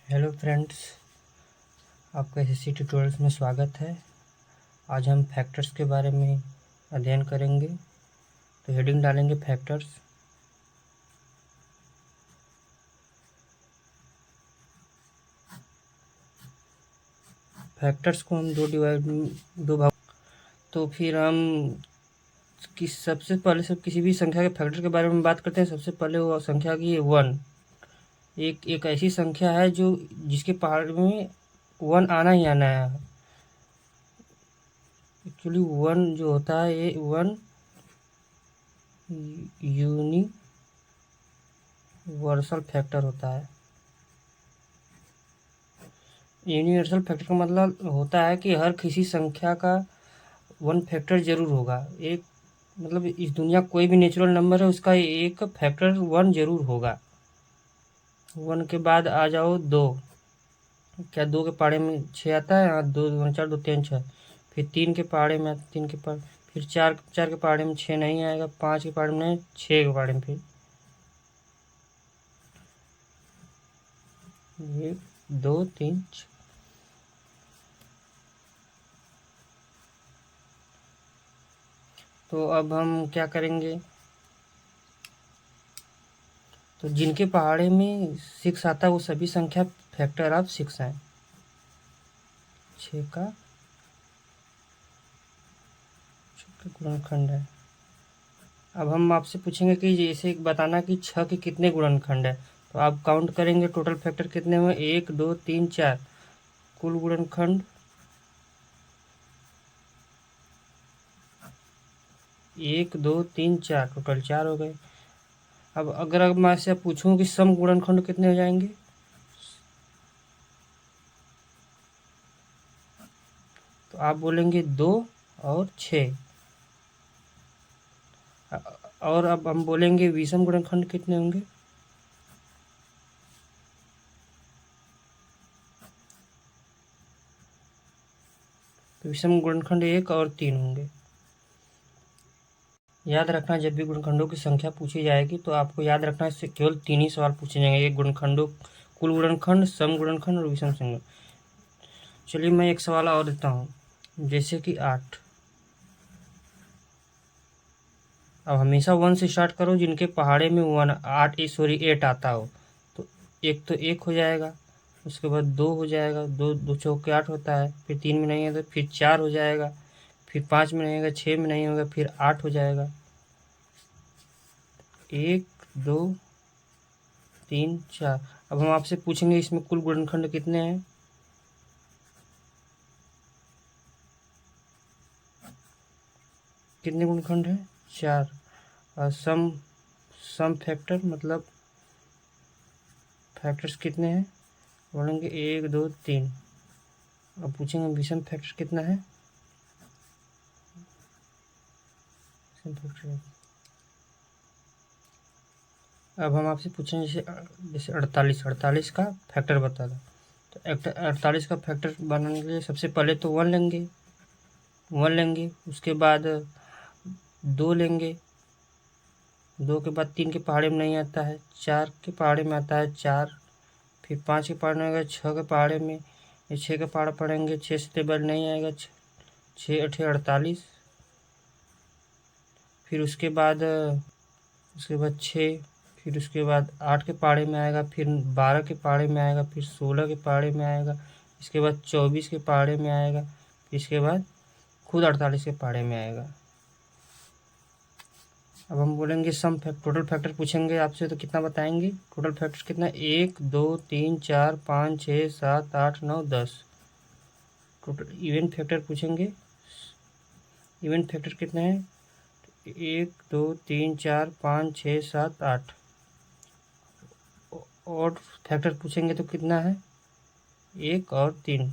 Hello friends, आपका SSC tutorials में स्वागत है। आज हम फैक्टर्स के बारे में अध्ययन करेंगे। तो हेडिंग डालेंगे फैक्टर्स। फैक्टर्स को हम दो भाग। तो फिर हम सबसे पहले किसी भी संख्या के फैक्टर के बारे में बात करते हैं। सबसे पहले वो संख्या की 1। एक ऐसी संख्या है जो जिसके पहाड़ में 1 आना ही आना है। एक्चुअली 1 जो होता है ये 1 यूनिवर्सल फैक्टर होता है। यूनिवर्सल फैक्टर का मतलब होता है कि हर किसी संख्या का 1 फैक्टर जरूर होगा। एक मतलब इस दुनिया कोई भी नेचुरल नंबर है उसका एक फैक्टर 1 जरूर होगा। 1 के बाद आ जाओ 2। क्या 2 के पहाड़े में 6 आता है? हाँ, 2 2 4 2 3 6। फिर 3 के पहाड़े में 3 के पहाड़े, फिर 4 के पहाड़े में 6 नहीं आएगा। 5 के पहाड़े में नहीं, 6 के पहाड़े में फिर 1 2 3 6। तो अब हम क्या करेंगे? तो जिनके पहाड़े में 6 आता है वो सभी संख्या फैक्टर ऑफ 6 है। 6 का गुणनखंड है। अब हम आपसे पूछेंगे कि जैसे बताना कि 6 के कितने गुणनखंड है। तो आप काउंट करेंगे टोटल फैक्टर कितने हुए। 1 2 3 4। कुल गुणनखंड 1 2 3 4, टोटल 4 हो गए। अब अगर मैं आपसे पूछूं कि सम गुणनखंड कितने हो जाएंगे, तो आप बोलेंगे 2 और 6। और अब हम बोलेंगे विषम गुणनखंड कितने होंगे। तो विषम गुणनखंड 1 और 3 होंगे। याद रखना, जब भी गुणनखंडों की संख्या पूछी जाएगी तो आपको याद रखना इससे केवल 3 ही सवाल पूछे जाएंगे। एक गुणनखंडों, कुल गुणनखंड, सम गुणनखंड और विषम संगुण। चलिए मैं एक सवाल और देता हूँ, जैसे कि 8। अब हमेशा 1 से स्टार्ट करो जिनके पहाड़े में 8 आता हो। तो एक तो 1 हो जाएगा, उसके बाद 2 हो जाएगा, 2 2 चौके 8 होता है। फिर 3 में नहीं है तो फिर 4 हो जाएगा। फिर 5 में नहीं होगा, 6 में नहीं होगा, फिर 8 हो जाएगा। 1 2 3 4। अब हम आपसे पूछेंगे इसमें कुल गुणनखंड कितने हैं। कितने गुणनखंड हैं? 4। और सम फैक्टर मतलब फैक्टर्स कितने हैं, बोलेंगे 1 2 3। अब पूछेंगे विषम फैक्टर कितना है। अब हम आपसे पूछेंगे जैसे 48 का फैक्टर बता दो। तो 48 का फैक्टर बनाने के लिए सबसे पहले तो 1 लेंगे, उसके बाद 2 लेंगे, 2 के बाद 3 के पहाड़े में नहीं आता है, 4 के पहाड़े में आता है 4। फिर 5 के पहाड़े में आएगा, 6 के पहाड़े में, ये 6 के पहाड़ पढ़ेंगे, 6 से बाद नहीं आएगा, 6 8 48। फिर उसके बाद 6, फिर उसके बाद 8 के पहाड़े में आएगा, फिर 12 के पहाड़े में आएगा, फिर 16 के पहाड़े में आएगा, इसके बाद 24 के पहाड़े में आएगा, इसके बाद खुद 48 के पहाड़े में आएगा। अब हम बोलेंगे टोटल फैक्टर पूछेंगे आपसे तो कितना बताएंगे? टोटल फैक्टर कितना? 1 2 3 4 5 6 7 8 9 10। टोटल इवन फैक्टर पूछेंगे। इवन फैक्टर कितने हैं? 1 2 3 4 5 6 7 8। और फैक्टर पूछेंगे तो कितना है? 1 और 3।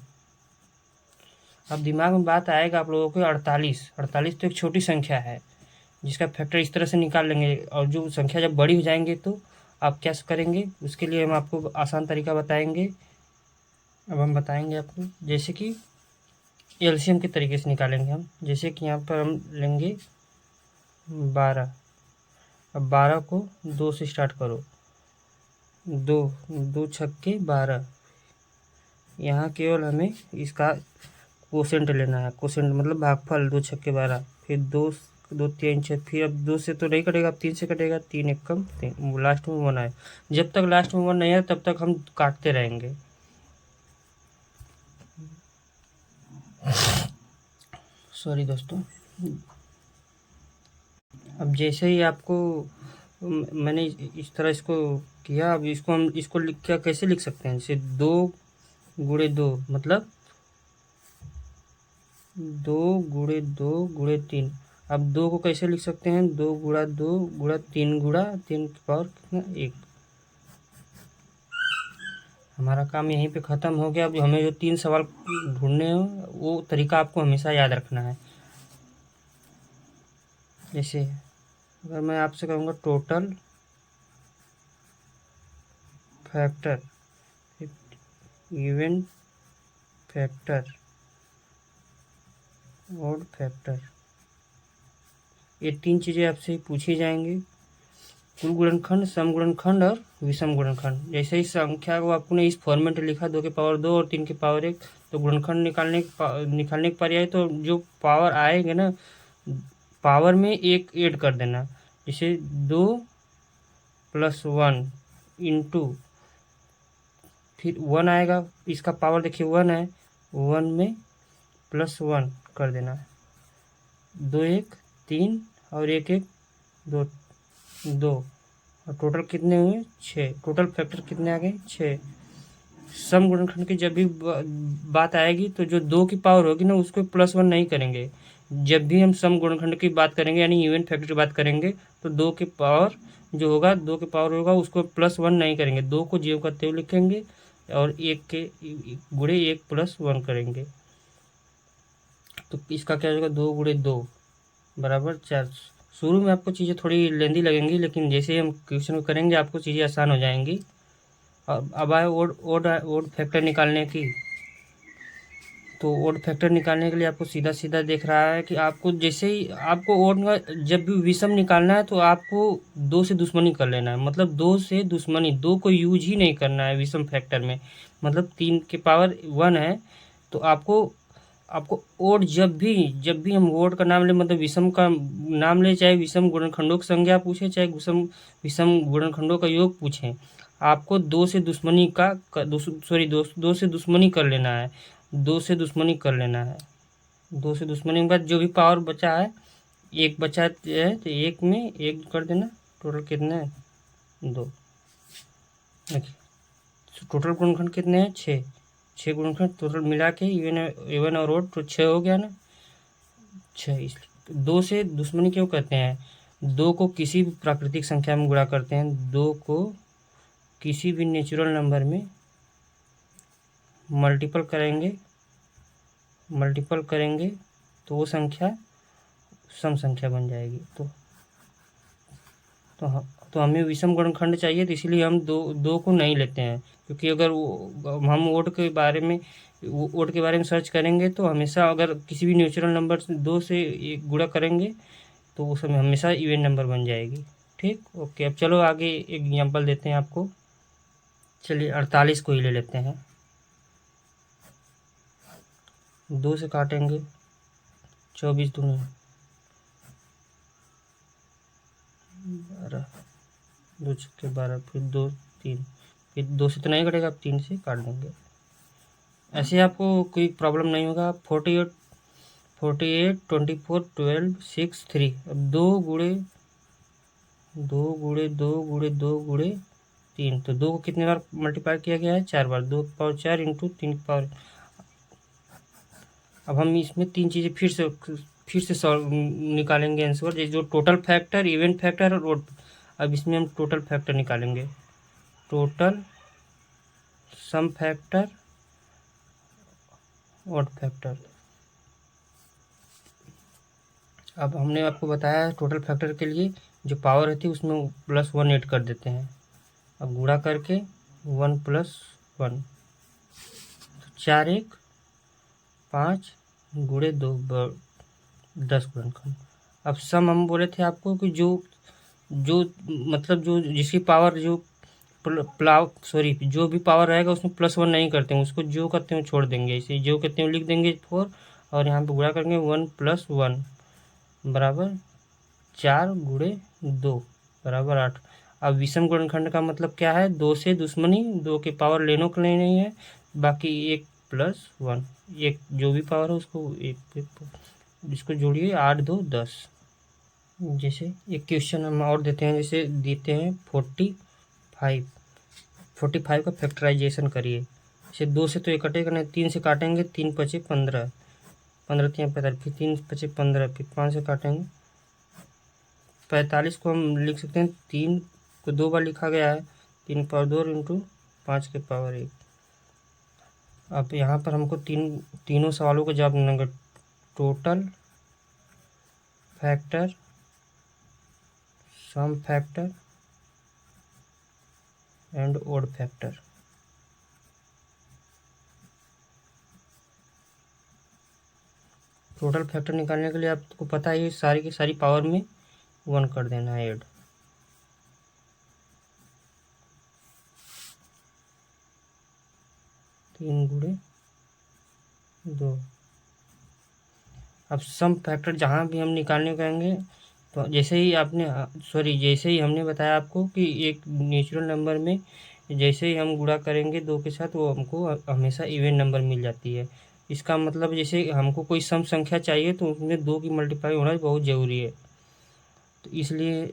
अब दिमाग में बात आएगा आप लोगों को 48 तो एक छोटी संख्या है जिसका फैक्टर इस तरह से निकाल लेंगे। और जो संख्या जब बड़ी हो जाएंगे तो आप क्या करेंगे, उसके लिए हम आपको आसान तरीका बताएंगे। अब हम बताएंगे आपको जैसे कि एलसीएम के तरीके से निकालेंगे हम। जैसे कि यहाँ पर हम लेंगे 12। अब 12 को 2 से स्टार्ट करो। 2 2 छक्के 12, यहाँ केवल हमें इसका कोसेंट लेना है। कोसेंट मतलब भागफल, 2 छक्के 12, फिर 2 2 3 6, फिर अब 2 से तो नहीं कटेगा, अब 3 से कटेगा, 3 एक कम 3, लास्ट में 1 आए। जब तक लास्ट में 1 नहीं आए तब तक हम काटते रहेंगे। सॉरी दोस्तों। अब जैसे ही आपको मैंने इस तरह इसको किया, अब इसको हम इसको क्या कैसे लिख सकते हैं, जैसे 2 गुणे 2 मतलब 2 गुणे 2 गुणे 3। अब 2 को कैसे लिख सकते हैं, 2 गुणा 2 गुणा 3 गुणा 3 की पावर कितना 1। हमारा काम यहीं पे ख़त्म हो गया। अब हमें जो 3 सवाल ढूंढने हो वो तरीका आपको हमेशा याद रखना है। जैसे अगर मैं आपसे कहूँगा total factor, even factor, odd factor, ये 3 चीज़ें आपसे पूछी जाएंगी। कुल गुणनखंड, सम गुणनखंड और विषम गुणनखंड। जैसे ही संख्या को आपने इस फॉर्मेट में लिखा 2 की पावर 2 और 3 की पावर 1, तो गुणनखंड निकालने के पर्याय तो जो पावर आएंगे ना, पावर में 1 ऐड कर देना। जैसे 2 + 1 इंटू, फिर 1 आएगा, इसका पावर देखिए 1 है, 1 में +1 कर देना। 2 1 3 और 1 1 2 2, और टोटल कितने हुए 6। टोटल फैक्टर कितने आ गए 6। सम गुणनखंड की जब भी बात आएगी तो जो 2 की पावर होगी ना उसको +1 नहीं करेंगे। जब भी हम सम गुणनखंड की बात करेंगे यानी इवन फैक्टर की बात करेंगे तो 2 की पावर जो होगा, 2 की पावर होगा उसको +1 नहीं करेंगे, 2 को 0 करते हुए लिखेंगे और 1 के गुणे 1 + 1 करेंगे। तो इसका क्या होगा, 2 गुणे 2 बराबर 4। शुरू में आपको चीज़ें थोड़ी लेंदी लगेंगी, लेकिन जैसे हम क्वेश्चन को करेंगे आपको चीज़ें आसान हो जाएंगी। अब आए ओड फैक्टर निकालने की। तो ओड फैक्टर निकालने के लिए आपको सीधा सीधा देख रहा है कि आपको जैसे ही आपको ओड का जब भी विषम निकालना है तो आपको 2 से दुश्मनी कर लेना है। मतलब 2 से दुश्मनी, 2 को यूज ही नहीं करना है विषम फैक्टर में। मतलब 3 की पावर 1 है तो आपको ओड जब भी हम ओड का नाम ले, मतलब विषम का नाम ले, चाहे विषम गुणनखंडों की संख्या पूछे, चाहे विषम गुणनखंडों का योग पूछें, आपको 2 से दुश्मनी का सॉरी 2 से दुश्मनी कर लेना है। 2 से दुश्मनी कर लेना है। 2 से दुश्मनी के बाद जो भी पावर बचा है, 1 बचा है तो 1 में 1 कर देना। टोटल कितने हैं 2। देखिए टोटल गुणनखंड कितने हैं 6 गुणनखंड टोटल मिला के इवन और ओड तो 6 हो गया ना 6। इसलिए 2 से दुश्मनी क्यों कहते हैं, 2 को किसी भी प्राकृतिक संख्या में गुणा करते हैं, 2 को किसी भी नेचुरल नंबर में मल्टीपल करेंगे तो वो संख्या सम संख्या बन जाएगी। तो हमें विषम गुणनखंड चाहिए, तो इसीलिए हम 2 को नहीं लेते हैं। क्योंकि अगर हम ओड के बारे में सर्च करेंगे तो हमेशा अगर किसी भी नेचुरल नंबर से 2 से गुणा करेंगे तो वो समय हमेशा इवन नंबर बन जाएगी। ठीक, ओके। अब चलो आगे एक एग्जांपल देते हैं आपको। चलिए 48 को ही ले लेते हैं। 2 से काटेंगे 24 दूनी 12, 2 छक्के 12, फिर 2 3, फिर 2 से तो नहीं कटेगा, अब 3 से काट देंगे। ऐसे आपको कोई प्रॉब्लम नहीं होगा। 48 24 12 6 3। अब 2 गुणे 2 गुणे 2 गुणे 2 गुणे 3, तो 2 को कितने बार मल्टीप्लाई किया गया है 4 बार। 2 की पावर 4 इंटू 3 की पावर। अब हम इसमें 3 चीज़ें फिर से सॉल्व निकालेंगे आंसर, जो टोटल फैक्टर, इवन फैक्टर और ओड। अब इसमें हम टोटल फैक्टर निकालेंगे। Total, sum factor, odd factor. अब हमने आपको बताया टोटल फैक्टर के लिए जो पावर रहती है उसमें +1 ऐड कर देते हैं। अब गुणा करके 1 + 1, 4 1 5 गुणे 2 10 गुणनखंड। अब सम हम बोले थे आपको कि जो मतलब जो जिसकी पावर जो जो भी पावर रहेगा उसमें +1 नहीं करते हैं, उसको जो करते हैं छोड़ देंगे। इसे जो करते हैं लिख देंगे 4 और यहाँ पे गुणा करेंगे 1 + 1 बराबर 4 × 2 बराबर 8। अब विषम गुणनखंड का मतलब क्या है? 2 से दुश्मनी, 2 के पावर लेनो के लिए नहीं है, बाकी 1 + 1 एक जो भी पावर है उसको इसको जोड़िए 8 2 10। जैसे एक क्वेश्चन हम और देते हैं, जैसे देते हैं 45 का फैक्टराइजेशन करिए। जैसे 2 से तो ये कटेगा नहीं, 3 से काटेंगे, 3 × 5 = 15, 15 × 3 = 45, फिर 3 × 5 = 15, फिर 5 से काटेंगे 45 को हम लिख सकते हैं, 3 को 2 बार लिखा गया है, 3 की पावर 2 × 5 की पावर 1। अब यहाँ पर हमको तीनों सवालों का जवाब देना है। Total factor, sum factor and odd factor. Total factor निकालने के लिए आपको पता है सारी की सारी पावर में 1 कर देना है ऐड। तीन × 2। अब सम फैक्टर जहाँ भी हम निकालने कहेंगे तो जैसे ही हमने बताया आपको कि एक नेचुरल नंबर में जैसे ही हम गुणा करेंगे 2 के साथ, वो हमको हमेशा इवन नंबर मिल जाती है। इसका मतलब जैसे हमको कोई सम संख्या चाहिए तो उसमें 2 की मल्टीप्लाई होना बहुत ज़रूरी है। तो इसलिए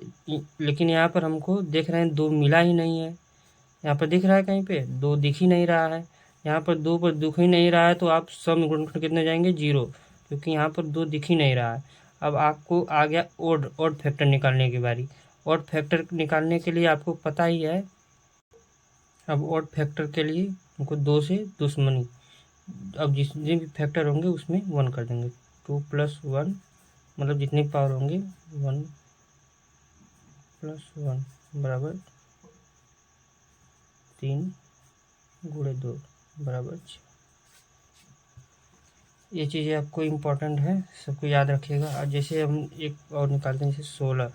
लेकिन यहाँ पर हमको देख रहे हैं 2 मिला ही नहीं है। यहाँ पर दिख रहा है कहीं पे 2 दिख ही नहीं रहा है। यहाँ पर 2 पर दिख ही नहीं रहा है तो आप सम गुणनखंड कितने जाएंगे? 0, क्योंकि यहाँ पर 2 दिख ही नहीं रहा है। अब आपको आ गया ऑड फैक्टर निकालने की बारी। ऑड फैक्टर निकालने के लिए आपको पता ही है। अब ऑड फैक्टर के लिए हमको 2 से दुश्मनी, अब जितने भी फैक्टर होंगे उसमें 1 कर देंगे। 2 + 1 मतलब जितने पावर होंगे 1 + 1 बराबर 3 × 2 बराबर 6। ये चीज़ें आपको इम्पोर्टेंट है, सबको याद रखिएगा। और जैसे हम एक और निकालते हैं, जैसे 16।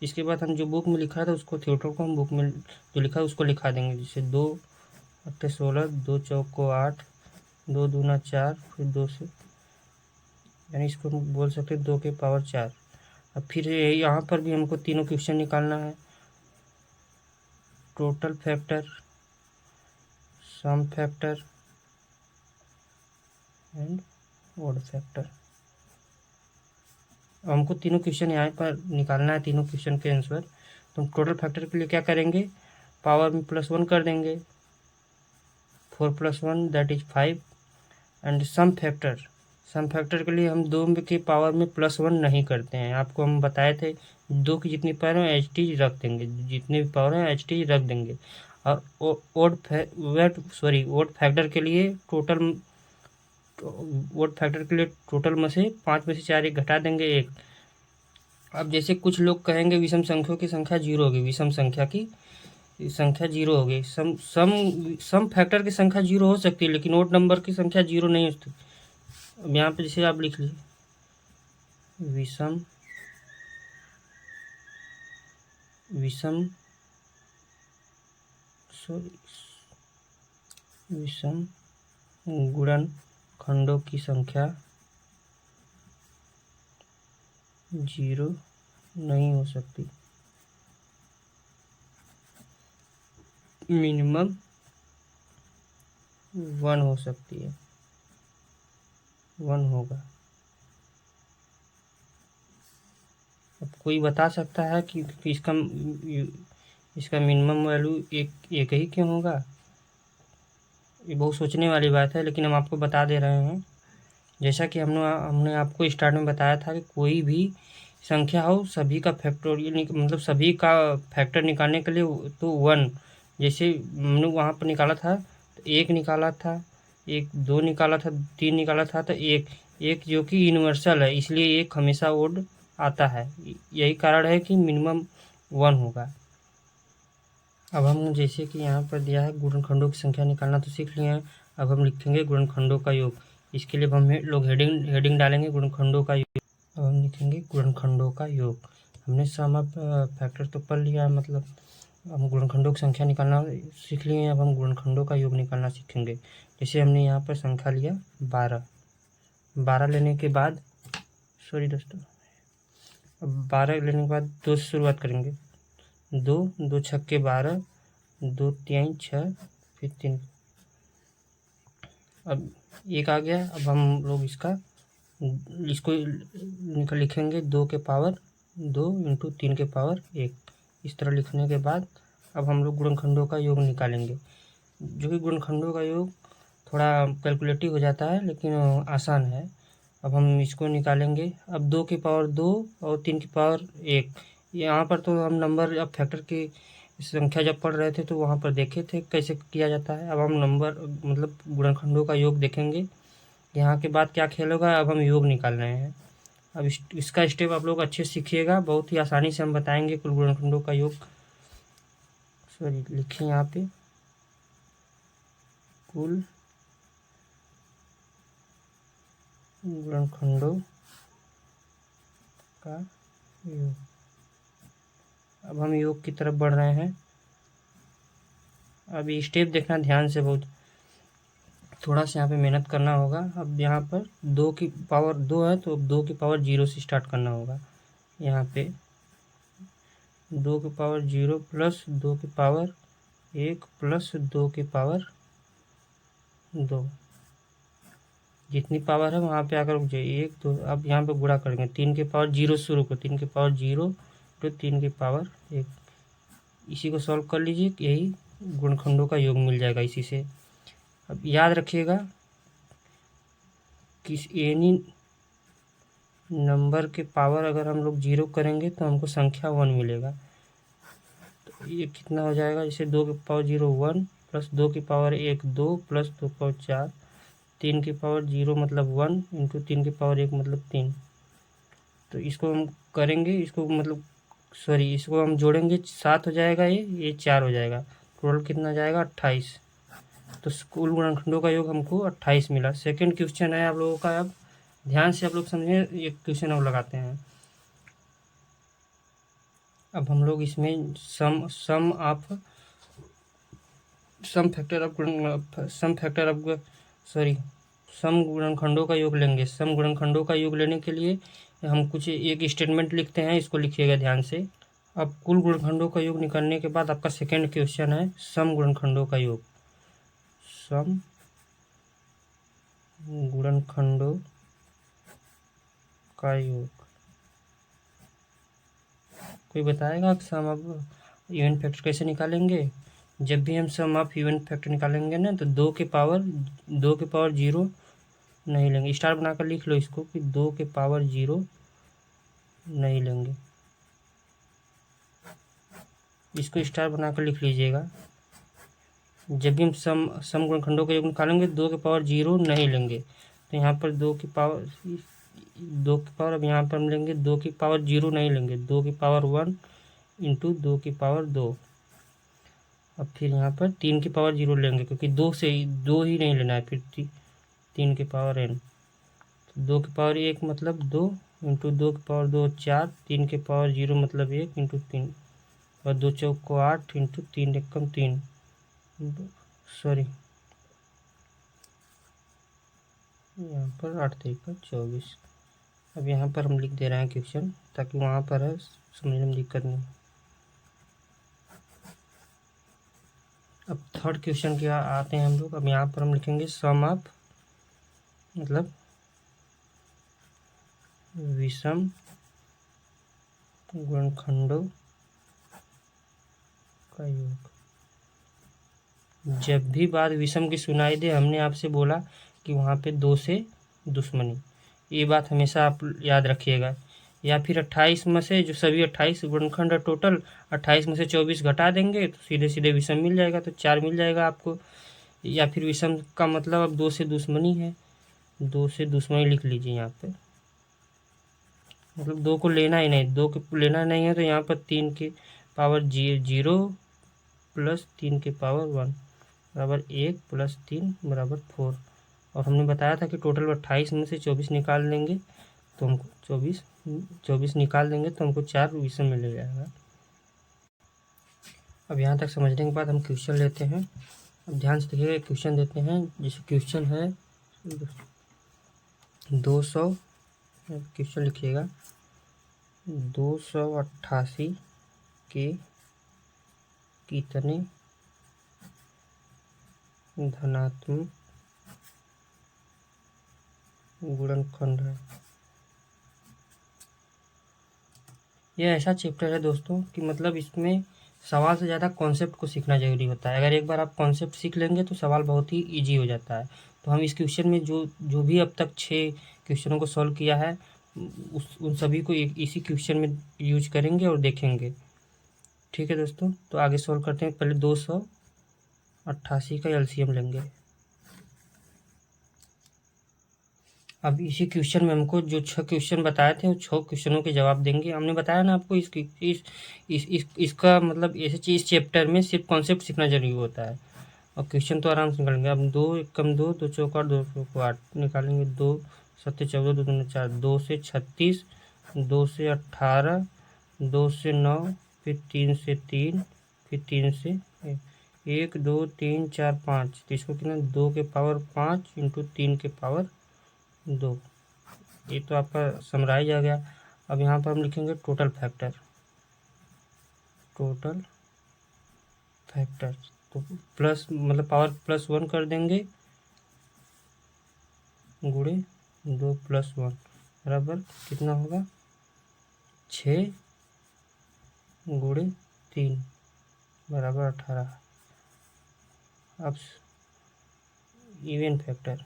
इसके बाद हम जो बुक में लिखा था उसको थियोटर को हम बुक में जो लिखा है उसको लिखा देंगे। जैसे 2 × 16, 2 × 4 = 8, 2 दूना 4, फिर 2 से, यानी इसको हम बोल सकते हैं 2 की पावर 4। अब फिर यहाँ पर भी हमको तीनों क्वेश्चन निकालना है। Total factor, sum factor and odd factor. हमको तीनों क्वेश्चन यहाँ पर निकालना है, तीनों क्वेश्चन के आंसर। तो हम टोटल फैक्टर के लिए क्या करेंगे? पावर में +1 कर देंगे, 4 + 1 = 5। एंड सम फैक्टर के लिए हम 2 के पावर में +1 नहीं करते हैं। आपको हम बताए थे 2 की जितनी पावर है एच टी रख देंगे, जितने भी पावर है एच टी रख देंगे। और ऑड फैक्टर के लिए टोटल में से 5 में से 4 एक घटा देंगे 1। अब जैसे कुछ लोग कहेंगे विषम संख्याओं की संख्या 0 होगी, विषम संख्या की संख्या 0 होगी। सम फैक्टर की संख्या 0 हो सकती है, लेकिन ऑड नंबर की संख्या 0 नहीं हो सकती। अब यहाँ पे जैसे आप लिख लीजिए विषम गुणनखंडों की संख्या 0 नहीं हो सकती, मिनिमम 1 हो सकती है, 1 होगा। अब कोई बता सकता है कि इसका मिनिमम वैल्यू एक ही क्यों होगा? ये बहुत सोचने वाली बात है, लेकिन हम आपको बता दे रहे हैं। जैसा कि हमने आपको स्टार्ट में बताया था कि कोई भी संख्या हो सभी का फैक्टोरियल मतलब सभी का फैक्टर निकालने के लिए तो 1, जैसे हमने वहाँ पर निकाला था तो 1 निकाला था, 2 निकाला था, 3 निकाला था, तो 1 जो कि यूनिवर्सल है, इसलिए 1 हमेशा ओड आता है। यही कारण है कि मिनिमम 1 होगा। अब हम जैसे कि यहाँ पर दिया है गुणनखंडों की संख्या निकालना तो सीख लिए हैं। अब हम लिखेंगे गुणनखंडों का योग। इसके लिए हम लोग हेडिंग डालेंगे गुणनखंडों का योग। अब हम लिखेंगे गुणनखंडों का योग। हमने सम ऑफ फैक्टर तो पढ़ लिया, मतलब हम गुणनखंडों की संख्या निकालना सीख लिए हैं। अब हम गुणनखंडों का योग निकालना सीखेंगे। जैसे हमने यहाँ पर संख्या लिया 12 लेने के बाद, सॉरी दोस्तों, अब 12 लेने के बाद 2 से शुरुआत करेंगे। 2 छक्के 12, 2 3 6, फिर 3, अब 1 आ गया। अब हम लोग इसको लिखेंगे 2 के पावर 2 इंटू 3 के पावर 1। इस तरह लिखने के बाद अब हम लोग गुणनखंडों का योग निकालेंगे, जो कि गुणनखंडों का योग थोड़ा कैलकुलेटिव हो जाता है लेकिन आसान है। अब हम इसको निकालेंगे। अब 2 की पावर 2 और 3 की पावर 1, यहाँ पर तो हम नंबर अब फैक्टर की संख्या जब पढ़ रहे थे तो वहाँ पर देखे थे कैसे किया जाता है। अब हम नंबर मतलब गुणनखंडों का योग देखेंगे। यहाँ के बाद क्या खेल होगा, अब हम योग निकाल रहे हैं। अब इसका स्टेप आप लोग अच्छे से सीखिएगा, बहुत ही आसानी से हम बताएंगे कुल गुणनखंडों का योग। सॉरी, लिखिए यहाँ पे कुल गुणनखंडों का योग। अब हम योग की तरफ बढ़ रहे हैं। अब ये स्टेप देखना ध्यान से, बहुत थोड़ा सा यहाँ पे मेहनत करना होगा। अब यहाँ पर 2 की पावर 2 है तो अब 2 की पावर 0 से स्टार्ट करना होगा। यहाँ पे 2 की पावर 0 प्लस 2 की पावर 1 प्लस 2 की पावर 2, जितनी पावर है वहाँ पे आकर रुक जाइए। 1 2, अब यहाँ पे गुणा करेंगे। 3 की पावर 0 शुरू को 3 की पावर 0 तो 3 की पावर 1, इसी को सॉल्व कर लीजिए, यही गुणनखंडों का योग मिल जाएगा इसी से। अब याद रखिएगा कि एनी नंबर के पावर अगर हम लोग 0 करेंगे तो हमको संख्या 1 मिलेगा। तो ये कितना हो जाएगा, जैसे 2 की पावर 0 1 प्लस 2 की पावर 1 2 प्लस 2 की पावर 4, 3 की पावर 0 मतलब 1 इंटू 3 की पावर 1 मतलब 3। तो इसको हम करेंगे, इसको मतलब सॉरी इसको हम जोड़ेंगे 7 हो जाएगा, ये 4 हो जाएगा। टोटल कितना जाएगा 28। तो कुल गुणनखंडों का योग हमको 28 मिला। सेकंड क्वेश्चन है आप लोगों का, अब ध्यान से आप लोग समझे, एक क्वेश्चन और लगाते हैं। अब हम लोग इसमें सम गुणनखंडों का योग लेंगे। सम गुणनखंडों का योग लेने के लिए हम कुछ एक स्टेटमेंट लिखते हैं, इसको लिखिएगा ध्यान से। अब कुल गुणनखंडों का योग निकालने के बाद आपका सेकंड क्वेश्चन है सम गुणनखंडों का योग। सम गुणनखंडों का योग, कोई बताएगा सम ऑफ इवन फैक्टर कैसे निकालेंगे? जब भी हम सम ऑफ इवन फैक्टर निकालेंगे ना, तो 2 के पावर 0 नहीं लेंगे। स्टार बनाकर लिख लो इसको कि 2 के पावर 0 नहीं लेंगे, इसको स्टार बनाकर लिख लीजिएगा। जब भी हम सम गुणनखंडों का योग निकालेंगे 2 के पावर 0 नहीं लेंगे। तो यहाँ पर 2 की पावर अब यहाँ पर हम लेंगे 2 की पावर 0 नहीं लेंगे, 2 की पावर 1 इंटू 2 की पावर 2। अब फिर यहाँ पर 3 की पावर 0 लेंगे, क्योंकि 2 ही नहीं लेना है, फिर 3 की पावर n। तो 2 की पावर 1 मतलब 2 इंटू 2 की पावर 2 4, 3 की पावर 0 मतलब 1 इंटू 3, और 2 चौक को 8 इंटू 3 एकम 3, सॉरी यहाँ पर 8 3 का 24। अब यहाँ पर हम लिख दे रहे हैं क्वेश्चन, ताकि वहाँ पर है समझने में दिक्कत नहीं। अब थर्ड क्वेश्चन के आते हैं हम लोग। अब यहाँ पर हम लिखेंगे सम ऑफ मतलब विषम गुणनखंडों का योग। जब भी बात विषम की सुनाई दे, हमने आपसे बोला कि वहाँ पे 2 से दुश्मनी, ये बात हमेशा आप याद रखिएगा। या फिर 28 में से जो सभी 28 गुणनखंड है टोटल, 28 में से 24 घटा देंगे तो सीधे सीधे विषम मिल जाएगा, तो 4 मिल जाएगा आपको। या फिर विषम का मतलब अब 2 से दुश्मनी है, 2 से दुश्मनी लिख लीजिए यहाँ पे, मतलब 2 को लेना ही नहीं, 2 को लेना नहीं है। तो यहाँ पर 3 की पावर 0 प्लस 3 की पावर 1 बराबर 1 प्लस 3 बराबर 4। और हमने बताया था कि टोटल 28 में से 24 निकाल लेंगे तो हमको 24 24 निकाल देंगे तो हमको 4 विषम मिल जाएगा। अब यहाँ तक समझने के बाद हम क्वेश्चन लेते हैं। अब ध्यान से देखिए, क्वेश्चन देते हैं। जैसे क्वेश्चन है 200, क्वेश्चन लिखिएगा 288 के कितने धनात्मक गुणनखंड है। यह ऐसा चैप्टर है दोस्तों कि मतलब इसमें सवाल से ज़्यादा कॉन्सेप्ट को सीखना जरूरी होता है। अगर एक बार आप कॉन्सेप्ट सीख लेंगे तो सवाल बहुत ही इजी हो जाता है। तो हम इस क्वेश्चन में जो भी अब तक 6 क्वेश्चनों को सॉल्व किया है उन सभी को इसी क्वेश्चन में यूज करेंगे और देखेंगे। ठीक है दोस्तों, तो आगे सॉल्व करते हैं। पहले 288 का एलसीएम लेंगे। अब इसी क्वेश्चन में हमको जो 6 क्वेश्चन बताए थे, वो 6 क्वेश्चनों के जवाब देंगे। हमने बताया ना आपको इसका मतलब ऐसे चीज इस चैप्टर में सिर्फ कॉन्सेप्ट सीखना जरूरी होता है और क्वेश्चन तो आराम से निकालेंगे। अब 2 एकम 2, 2 चौका 2 चौका 8 निकालेंगे। 2 7 14, 2 दूनी 4, 2 से 36, 2 से 18, 2 से 9, फिर 3 से 3, फिर 3 से 1 2 3 4 5। तो इसको कितना 2 के पावर 5 इंटू 3 के पावर 2। ये तो आपका समराइज आ गया। अब यहाँ पर हम लिखेंगे टोटल फैक्टर। टोटल फैक्टर तो प्लस मतलब पावर +1 कर देंगे गुणे 2 + 1 बराबर कितना होगा 6 गुणे 3 बराबर 18। अब इवन फैक्टर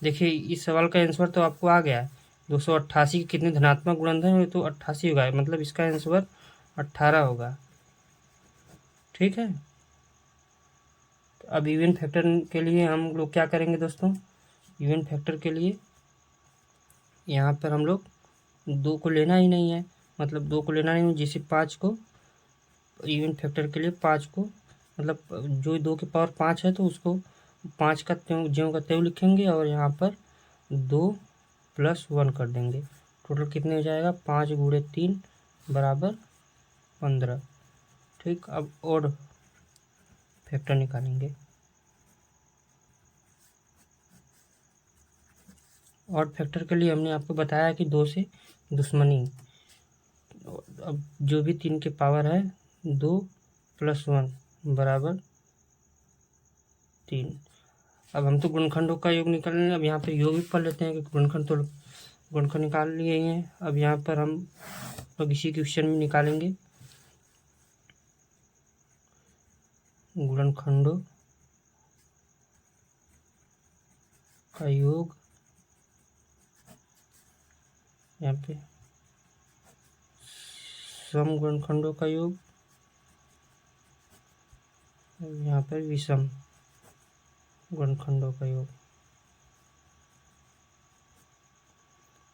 देखिए, इस सवाल का आंसर तो आपको आ गया है। 288 के कितने धनात्मक गुणनखंड है, तो 88 होगा, मतलब इसका आंसर 18 होगा। ठीक है, तो अब इवन फैक्टर के लिए हम लोग क्या करेंगे दोस्तों। इवन फैक्टर के लिए यहाँ पर हम लोग 2 को लेना ही नहीं है, मतलब 2 को लेना नहीं है। जैसे 5 को इवन फैक्टर के लिए 5 को मतलब जो 2 के पावर 5 है तो उसको 5 का ज्यों का त्यों लिखेंगे और यहाँ पर 2 + 1 कर देंगे। टोटल कितने हो जाएगा 5 गुणे 3 बराबर 15। ठीक, अब ऑड फैक्टर निकालेंगे। ऑड फैक्टर के लिए हमने आपको बताया कि 2 से दुश्मनी। अब जो भी 3 के पावर है 2 + 1 बराबर 3। अब हम तो गुणनखंडों का योग निकाल लेंगे। अब यहाँ पे योग भी पढ़ लेते हैं कि गुणनखंड निकाल लिए हैं। अब यहाँ पर हम लोग इसी क्वेश्चन में निकालेंगे गुणनखंडों का योग। यहाँ पे सम गुणनखंडों का योग, यहाँ पर विषम गुणनखंडों का योग।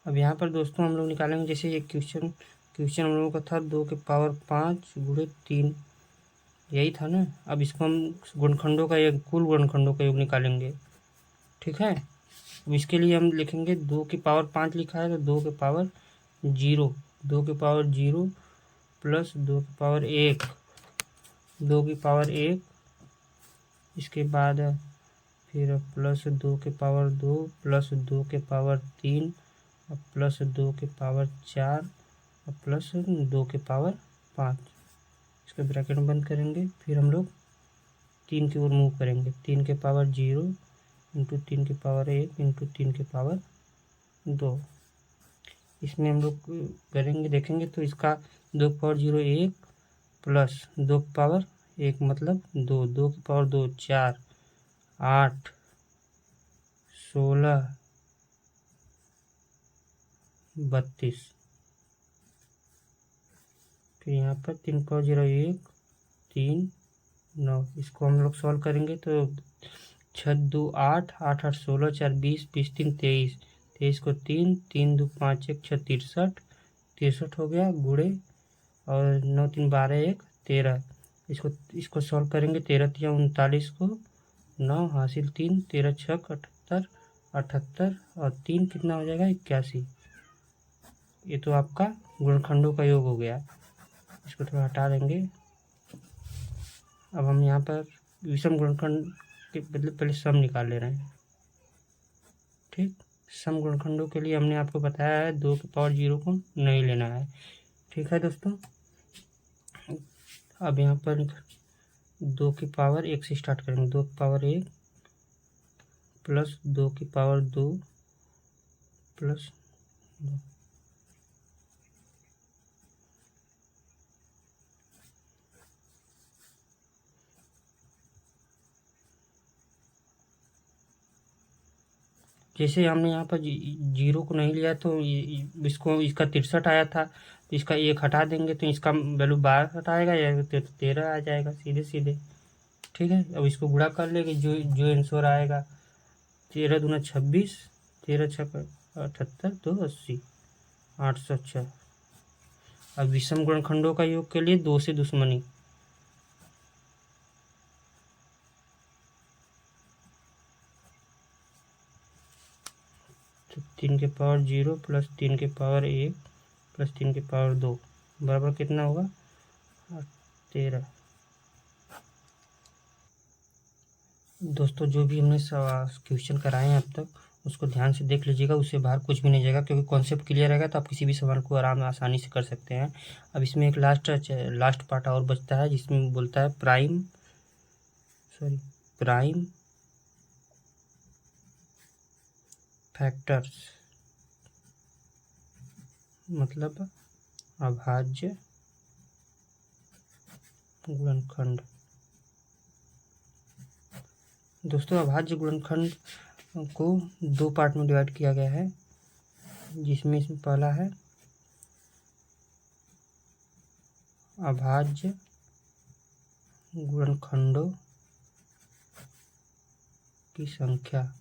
अब यहाँ पर दोस्तों हम लोग निकालेंगे, जैसे ये क्वेश्चन हम लोगों का था 2 के पावर 5 गुणे 3, यही था ना। अब इसको हम गुणनखंडों का योग, कुल गुणनखंडों का योग निकालेंगे। ठीक है, अब इसके लिए हम लिखेंगे 2 की पावर 5 लिखा है तो 2 के पावर 0, 2 के पावर 0 प्लस 2 की पावर 1, 2 की पावर 1, इसके बाद फिर प्लस 2 के पावर 2 प्लस 2 के पावर 3 प्लस 2 के पावर 4 और प्लस 2 के पावर 5। इसका ब्रैकेट बंद करेंगे, फिर हम लोग 3 की ओर मूव करेंगे। 3 के पावर 0 इंटू 3 के पावर 1 इंटू 3 के पावर 2। इसमें हम लोग करेंगे, देखेंगे तो इसका 2 की पावर 0 1 प्लस 2 की पावर 1 मतलब 2, 2 की पावर 2 4 8 16 32। फिर यहाँ पर 3 की पावर 0 1 3 9। इसको हम लोग सॉल्व करेंगे तो 6 2 8 8 8 16 4 20 20 3 23, 23 को 3 3 2 5 1 6 63 हो गया गुणे और 9 3 12 1 13। इसको सॉल्व करेंगे। 13 3 39 को 9 हासिल 3 13 6 78 78 और 3 कितना हो जाएगा 81। ये तो आपका गुणनखंडों का योग हो गया। इसको थोड़ा हटा देंगे। अब हम यहाँ पर विषम गुणनखंड के बदले पहले सम निकाल ले रहे हैं। ठीक, सम गुणनखंडों के लिए हमने आपको बताया है 2 की पावर 0 को नहीं लेना है। ठीक है दोस्तों, अब यहाँ पर 2 की पावर 1 से स्टार्ट करेंगे। 2 की पावर 1 प्लस 2 की पावर 2 प्लस 2। जैसे हमने यहाँ पर 0 को नहीं लिया तो इसको इसका 63 आया था, तो इसका 1 हटा देंगे तो इसका वैल्यू 12 हटाएगा या 13 आ जाएगा सीधे सीधे। ठीक है, अब इसको गुणा कर लेंगे, जो आंसर आएगा 13 दूना 26, 13 छक 78, 2 80, 806। अब विषम गुणनखंडों का योग के लिए 2 से दुश्मनी। तो 3 के पावर 0 प्लस 3 के पावर 1 प्लस 3 के पावर 2 बराबर कितना होगा 13। दोस्तों जो भी हमने क्वेश्चन कराए हैं अब तक उसको ध्यान से देख लीजिएगा, उससे बाहर कुछ भी नहीं जाएगा, क्योंकि कॉन्सेप्ट क्लियर रहेगा तो आप किसी भी सवाल को आसानी से कर सकते हैं। अब इसमें एक लास्ट पार्ट और बचता है जिसमें बोलता है प्राइम फैक्टर्स, मतलब अभाज्य गुणनखंड। दोस्तों अभाज्य गुणनखंड को 2 पार्ट में डिवाइड किया गया है, जिसमें इसमें पहला है अभाज्य गुणनखंडों की संख्या,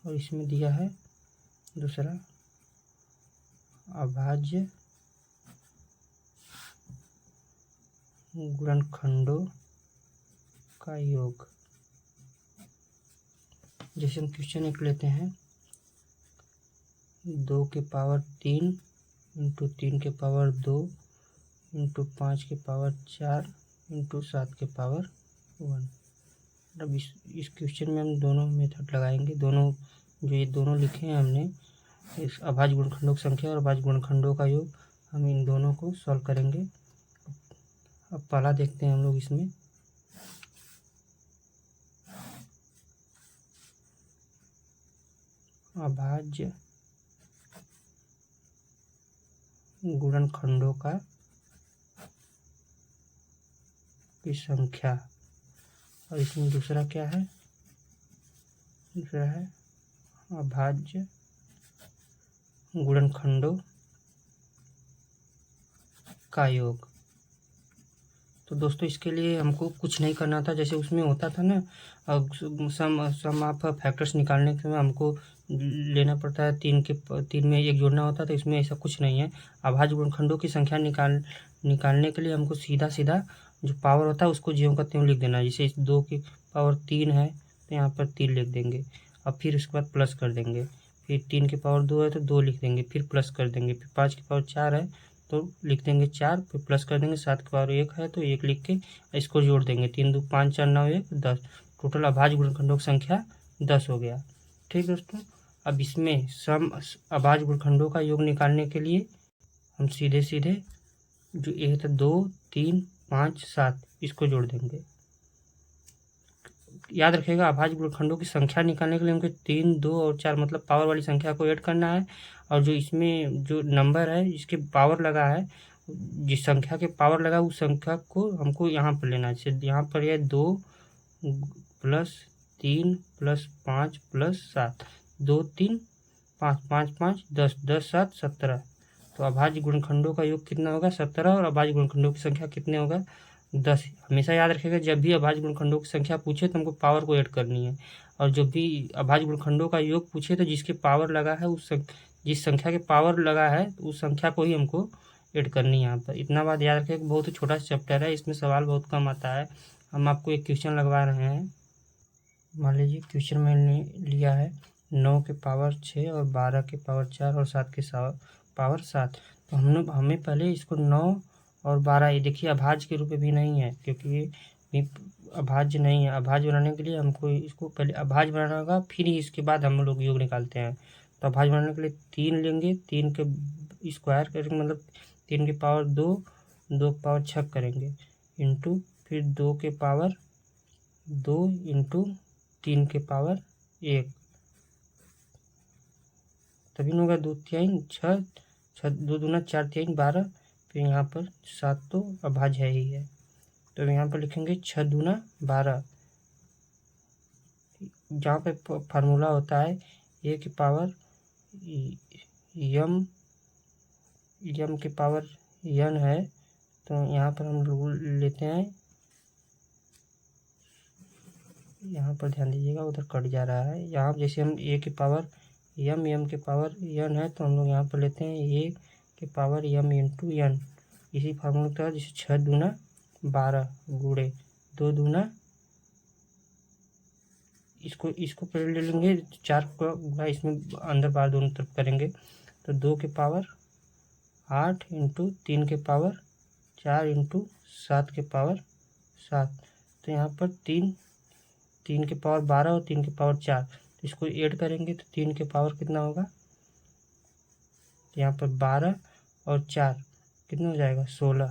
और इसमें दिया है दूसरा अभाज्य गुणनखंडों का योग। जैसे हम क्वेश्चन एक लेते हैं, 2 के पावर 3 इंटू 3 के पावर 2 इंटू 5 के पावर 4 इंटू 7 के पावर 1। अब इस क्वेश्चन में हम दोनों मेथड लगाएंगे, दोनों जो ये दोनों लिखे हैं हमने, इस अभाज्य गुणनखंडों की संख्या और अभाज्य गुणनखंडों का योग, हम इन दोनों को सॉल्व करेंगे। अब पहला देखते हैं हम लोग इसमें, अभाज्य गुणनखंडों की संख्या, और इसमें दूसरा क्या है, दूसरा है अभाज्य गुणनखंडों का योग। तो दोस्तों इसके लिए हमको कुछ नहीं करना था, जैसे उसमें होता था ना, अब सम ऑफ फैक्टर्स निकालने के समय हमको लेना पड़ता है 3 में 1 जोड़ना होता है, तो इसमें ऐसा कुछ नहीं है। अभाज्य गुणनखंडों की संख्या निकालने के लिए हमको सीधा सीधा जो पावर होता है उसको ज्यों का त्यों लिख देना है। जैसे 2 की पावर 3 है तो यहाँ पर 3 लिख देंगे, अब फिर उसके बाद प्लस कर देंगे, फिर 3 की पावर 2 है तो 2 लिख देंगे, फिर प्लस कर देंगे, फिर 5 की पावर 4 है तो लिख देंगे 4, फिर प्लस कर देंगे, 7 की पावर 1 है तो 1 लिख के इसको जोड़ देंगे, 3 2 5 4 9 1 10। टोटल अभाज्य गुणनखंडों की संख्या 10 हो गया। ठीक दोस्तों, अब इसमें सम अभाज्य गुणनखंडों का योग निकालने के लिए हम सीधे सीधे जो ये था 2 3 5 7 इसको जोड़ देंगे। याद रखिएगा अभाज्य गुणनखंडों की संख्या निकालने के लिए हमको 3 2 और 4 मतलब पावर वाली संख्या को ऐड करना है, और जो इसमें जो नंबर है जिसके पावर लगा है, जिस संख्या के पावर लगा उस संख्या को हमको यहाँ पर लेना है। जैसे यहाँ पर है 2 प्लस 3 प्लस 5 प्लस 7, 2 3 5 5 5 10 10 7 17। तो अभाज्य गुणनखंडों का योग कितना होगा 17, और अभाज्य गुणनखंडों की संख्या कितने होगा 10। हमेशा याद रखिएगा जब भी अभाज्य गुणनखंडों की संख्या पूछे तो हमको पावर को ऐड करनी है, और जब भी अभाज्य गुणनखंडों का योग पूछे तो जिसके पावर लगा है जिस संख्या के पावर लगा है उस संख्या को ही हमको ऐड करनी है यहाँ पर। इतना बात याद रखिएगा, बहुत ही छोटा सा चैप्टर है, इसमें सवाल बहुत कम आता है। हम आपको एक क्वेश्चन लगवा रहे हैं, मान लीजिए क्वेश्चन मैंने लिया है 9 के पावर 6 और 12 के पावर 4 और 7 के पावर 7। तो हमें पहले इसको 9 और 12, ये देखिए अभाज्य के रूप में भी नहीं है, क्योंकि ये अभाज्य नहीं है। अभाज्य बनाने के लिए हमको इसको पहले अभाज्य बनाना होगा, फिर ही इसके बाद हम लोग योग निकालते हैं। तो अभाज्य बनाने के लिए 3 लेंगे, 3 के स्क्वायर करेंगे, मतलब 3 के पावर 2, 2 के पावर 6 करेंगे, इंटू फिर 2 के पावर 2 इंटू 3 के पावर 1, तभी न होगा 2 3 6, 2 दूना 4 3 12, फिर यहाँ पर 7 तो अभाज्य ही है, तो यहाँ पर लिखेंगे 6 दूना 12। जहाँ पे फार्मूला होता है ए के पावर यम के पावर n है, तो यहाँ पर हम लोग लेते हैं, यहाँ पर ध्यान दीजिएगा उधर कट जा रहा है। यहाँ जैसे हम ए के पावर यम के पावर n है, तो हम लोग यहाँ पर लेते हैं ए के पावर यम इंटू n। इसी फार्मूले के तहत जैसे 6 दूना 12 गुणे 2 दूना, इसको पहले ले लेंगे, 4 का गुणा इसमें अंदर बाहर दोनों तरफ करेंगे, तो 2 के पावर 8 इंटू 3 के पावर 4 इंटू 7 के पावर 7। तो यहाँ पर 3 के पावर 12 और 3 के पावर 4, तो इसको ऐड करेंगे तो 3 के पावर कितना होगा, यहाँ पर 12 और 4 कितना हो जाएगा 16,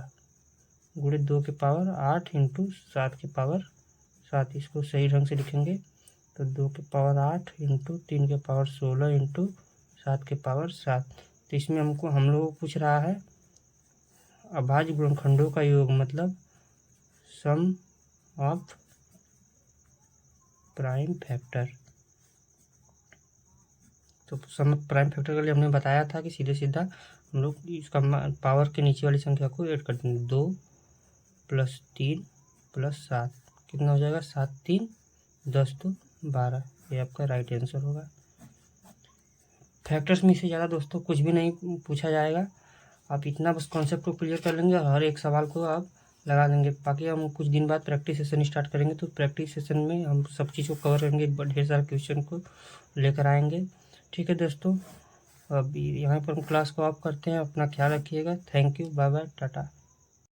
गुणे 2 के पावर 8 इंटू 7 के पावर 7। इसको सही ढंग से लिखेंगे तो 2 के पावर 8 इंटू 3 के पावर 16 इंटू 7 के पावर 7। तो इसमें हम लोग को पूछ रहा है अभाज्य गुणनखंडों का योग, मतलब सम ऑफ प्राइम फैक्टर। तो सम ऑफ प्राइम फैक्टर के लिए हमने बताया था कि सीधे सीधा हम लोग इसका पावर के नीचे वाली संख्या को ऐड कर देंगे, 2 + 3 + 7 कितना हो जाएगा, 7 3 10 तो 12। ये आपका राइट आंसर होगा। फैक्टर्स में से ज़्यादा दोस्तों कुछ भी नहीं पूछा जाएगा, आप इतना बस कॉन्सेप्ट को क्लियर कर लेंगे और हर एक सवाल को आप लगा देंगे। बाकी हम कुछ दिन बाद प्रैक्टिस सेशन स्टार्ट करेंगे, तो प्रैक्टिस सेशन में हम सब चीज़ को कवर करेंगे, ढेर सारे क्वेश्चन को लेकर आएंगे। ठीक है दोस्तों, अब यहाँ पर हम क्लास को ऑफ करते हैं। अपना ख्याल रखिएगा। Thank you, bye bye, Tata.